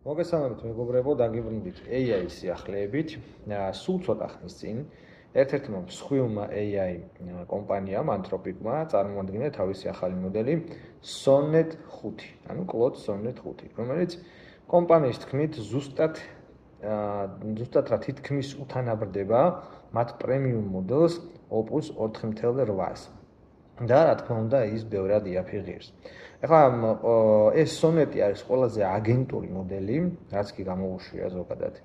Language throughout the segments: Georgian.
მოგესალმებით მეგობრებო, დაგიბრუნდით AI-ის სიახლეებით. სულ ცოტა ხნის წინ ერთ-ერთმა მსხვილმა AI კომპანიამ Anthropic-მა წარმოადგინა თავისი ახალი მოდელი Sonnet 5, ანუ Claude Sonnet 5, რომელიც კომპანიის თქმით ზუსტად რა თითქმის უთანაბრდება მათ პრემიუმ მოდელს Opus 4.8-ს. და რა თქმა უნდა ის ბევრად იაფიღებს. ეხლა ეს Sonnet-ი არის ყველაზე აგენტური მოდელი, რაც კი გამოუშვია ზოგადად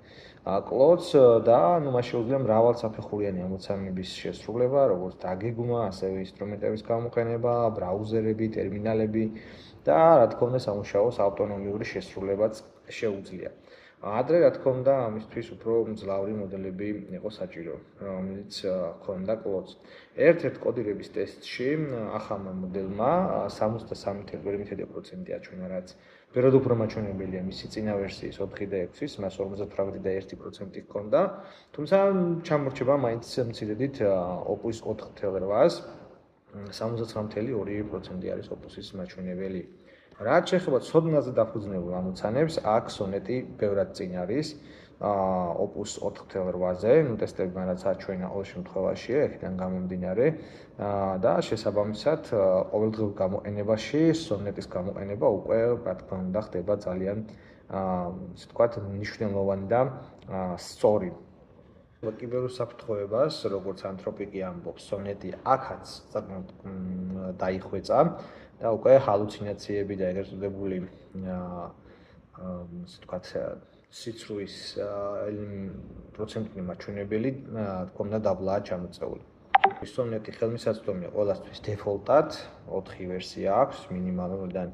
Claude-ს და მას შეუძლია მრავალსაფეხურიანი ამოცანების შესრულება, როგორც დაგეგმა, ასევე ინსტრუმენტების გამოყენება, ბრაუზერები, ტერმინალები და რა თქმა უნდა სამუშაოს ავტონომიური შესრულებაც შეუძლია. ადრე რა თქმა უნდა ამისთვის უფრო მძლავრი მოდელები იყო საჭირო, რომელიც ჰქონდა Claude-ს. ერთ-ერთ კოდირების ტესტში ახალმა მოდელმა 63% აჩვენა, რაც ბევრად უფრო მაჩვენებელია მისი წინა ვერსიის 4.6-ის, მას 58.1% ჰქონდა, თუმცა ჩამორჩება მაინც მცირედით Opus 4.8-ს, 79.2% არის Opus-ის მაჩვენებელი. რაც შეეხება ცოდნაზე დაფუძნებულ ამოცანებს, აქ Sonnet-ი ბევრად წინ არის Opus 4.8-ზე, ტესტებმა რაც აჩვენა ყოველ შემთხვევაში, აქედან გამომდინარე და შესაბამისად ყოველდღიურ გამოყენებაში Sonnet-ის გამოყენება უკვე რა თქმა უნდა ხდება ძალიან ისე ვთქვათ მნიშვნელოვანი და სწორი. კიბერუსაფრთხოებას, როგორც Anthropic-ი ამბობს, Sonnet-ი აქაც საკმაოდ დაიხვეწა და უკვე ჰალუცინაციები და ეგრეთ წოდებული ისე ვთქვათ სიცრუის პროცენტული მაჩვენებელი თქო უნდა დაბლაა ჩამოწეული. Sonnet-ი ხელმისაწვდომია ყველასთვის დეფოლტად 4 ვერსია აქვს მინიმალურიდან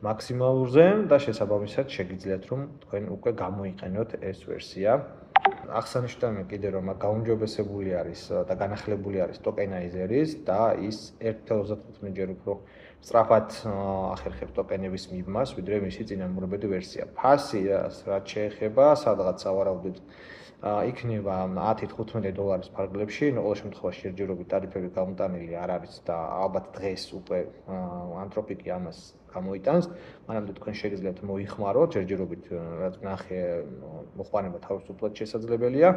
მაქსიმალურზე და შესაბამისად შეგიძლიათ რომ თქვენ უკვე გამოიყენოთ ეს ვერსია. აღსანიშნავია კიდე რომ გაუმჯობესებული არის და განახლებული არის ტოკენაიზერის და ის 1.35-ჯერ უფრო სწრაფად ახერხებს ტოკენების მიბმას, ვიდრე მისი წინამორბედი ვერსია. ფასი რაც შეეხება, სადღაც სავარაუდოდ იქნება $10-15 ფარგლებში, ყოველ შემთხვევაში ჯერჯერობით ტარიფები გამოტანილი არ არის და ალბათ დღეს უკვე Anthropic-ი ამას გამოიტანს, მანამდე თქვენ შეგიძლიათ მოიხმაროთ, ჯერჯერობით რაც ნახე მოხმარება თავისუფლად შესაძლებელია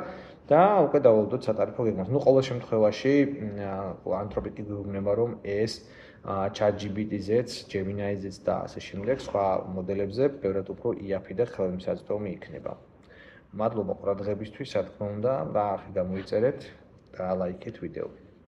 და უკვე დავალოდოთ სატარიფო გეგმას. ყოველ შემთხვევაში Anthropic-ი გვეუბნება რომ ეს ChatGPT-ზეც, Gemini-ზეც და ასე შემდეგ სხვა მოდელებზე ბევრად უფრო იაფი და ხელმისაწვდომი იქნება. მადლობა ყურადღებისთვის, რა თქმა უნდა, და ახლა გამოიწერეთ და ლაიქეთ ვიდეო.